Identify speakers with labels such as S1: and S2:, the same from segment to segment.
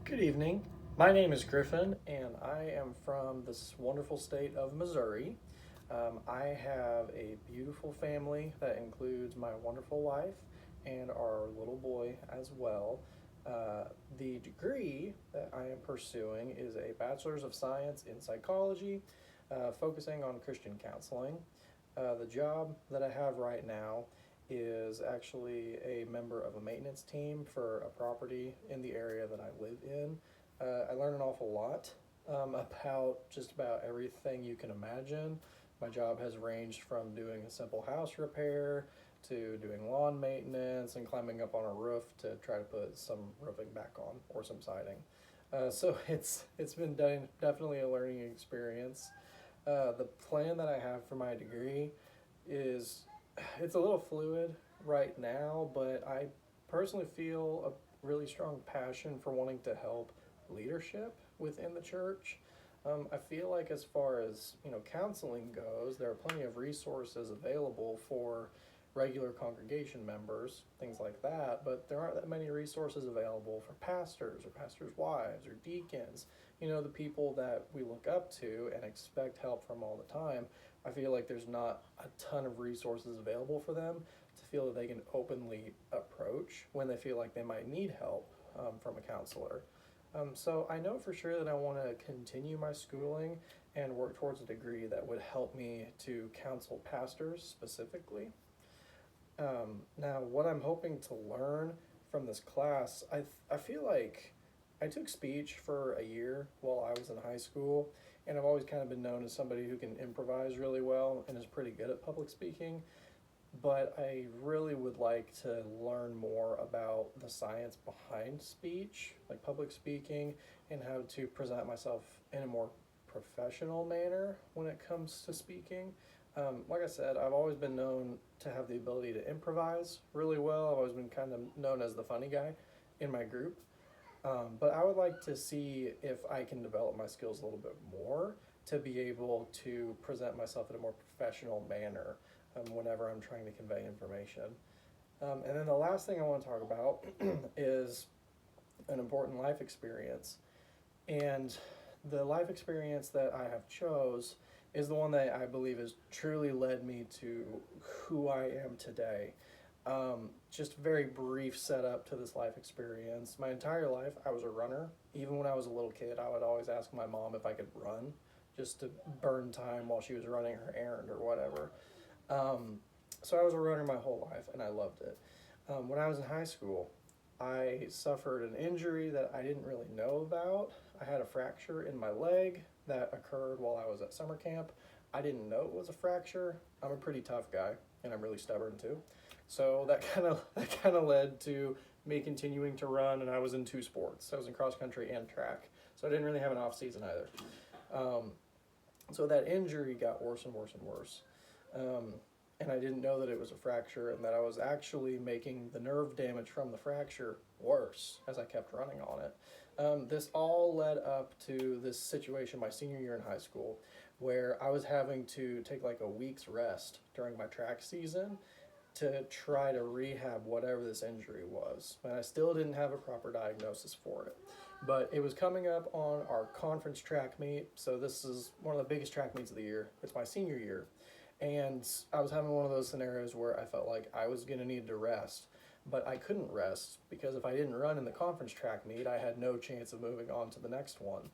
S1: Good evening. My name is Griffin, and I am from this wonderful state of Missouri. I have a beautiful family that includes my wonderful wife and our little boy as well. Uh, the degree that I am pursuing is a Bachelor's of Science in Psychology, focusing on Christian counseling. The job that I have right now is actually a member of a maintenance team for a property in the area that I live in. I learn an awful lot about just about everything you can imagine. My job has ranged from doing a simple house repair to doing lawn maintenance and climbing up on a roof to try to put some roofing back on or some siding. So it's been definitely a learning experience. The plan that I have for my degree is it's a little fluid right now, but I personally feel a really strong passion for wanting to help leadership within the church. I feel like as far as counseling goes, there are plenty of resources available for regular congregation members, things like that, but there aren't that many resources available for pastors or pastors' wives or deacons, the people that we look up to and expect help from all the time. I feel like there's not a ton of resources available for them to feel that they can openly approach when they feel like they might need help from a counselor. So I know for sure that I want to continue my schooling and work towards a degree that would help me to counsel pastors specifically. Now, what I'm hoping to learn from this class, I feel like I took speech for a year while I was in high school, and I've always kind of been known as somebody who can improvise really well and is pretty good at public speaking. But I really would like to learn more about the science behind speech, like public speaking, and how to present myself in a more professional manner when it comes to speaking. Like I said, I've always been known to have the ability to improvise really well. I've always been kind of known as the funny guy in my group. But I would like to see if I can develop my skills a little bit more to be able to present myself in a more professional manner whenever I'm trying to convey information. And then the last thing I want to talk about is an important life experience. And the life experience that I have chose is the one that I believe has truly led me to who I am today. Just very brief setup to this life experience. My entire life, I was a runner. Even when I was a little kid, I would always ask my mom if I could run just to burn time while she was running her errand or whatever. Um, so I was a runner my whole life, and I loved it. When I was in high school, I suffered an injury that I didn't really know about. I had a fracture in my leg that occurred while I was at summer camp. I didn't know it was a fracture. I'm a pretty tough guy, and I'm really stubborn too. So that kind of led to me continuing to run, and I was in two sports. I was in cross country and track, so I didn't really have an off season either. Um, so that injury got worse and worse and worse. Um, and I didn't know that it was a fracture and that I was actually making the nerve damage from the fracture worse as I kept running on it. This all led up to this situation my senior year in high school where I was having to take like a week's rest during my track season to try to rehab whatever this injury was. And I still didn't have a proper diagnosis for it. But it was coming up on our conference track meet. So this is one of the biggest track meets of the year. It's my senior year. And I was having one of those scenarios where I felt like I was going to need to rest. But I couldn't rest because if I didn't run in the conference track meet, I had no chance of moving on to the next one.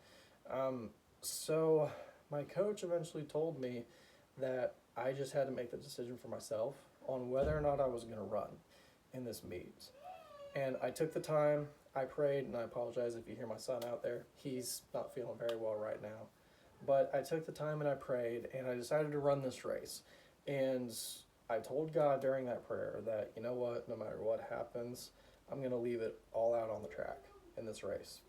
S1: So my coach eventually told me that I just had to make the decision for myself on whether or not I was going to run in this meet. And I took the time, I prayed, and I apologize if you hear my son out there. He's not feeling very well right now. But I took the time and I prayed, and I decided to run this race. And I told God during that prayer that, you know what, no matter what happens, I'm going to leave it all out on the track in this race.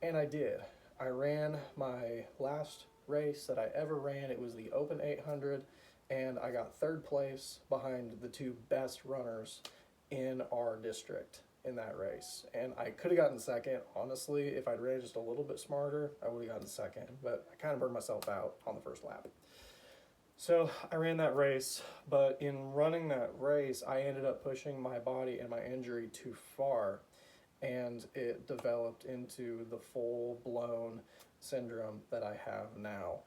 S1: And I did. I ran my last race that I ever ran. It was the Open 800, and I got third place behind the two best runners in our district in that race. And I could have gotten second. Honestly, if I'd ran just a little bit smarter, I would have gotten second. But I kind of burned myself out on the first lap. So I ran that race, but in running that race, I ended up pushing my body and my injury too far. and it developed into the full-blown syndrome that I have now,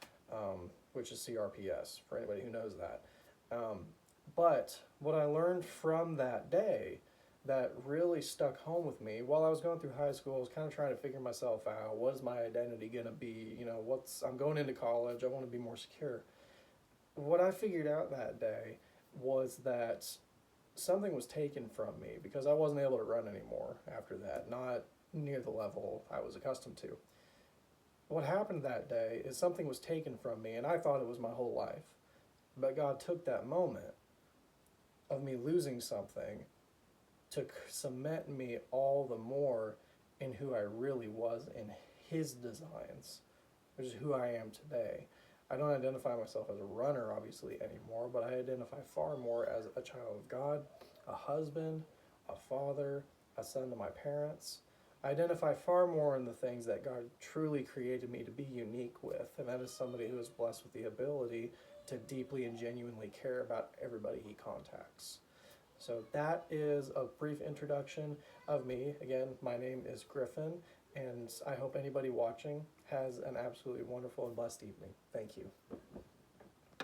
S1: which is CRPS, for anybody who knows that. But what I learned from that day that really stuck home with me while I was going through high school, I was kind of trying to figure myself out. What is my identity going to be? I'm going into college, I want to be more secure. What I figured out that day was that something was taken from me because I wasn't able to run anymore after that, not near the level I was accustomed to. What happened that day is something was taken from me, and I thought it was my whole life. But God took that moment of me losing something to cement me all the more in who I really was in His designs, which is who I am today. I don't identify myself as a runner, obviously, anymore, but I identify far more as a child of God, a husband, a father, a son to my parents. I identify far more in the things that God truly created me to be unique with, and that is somebody who is blessed with the ability to deeply and genuinely care about everybody he contacts. So that is a brief introduction of me. Again, my name is Griffin, and I hope anybody watching has an absolutely wonderful and blessed evening. Thank you.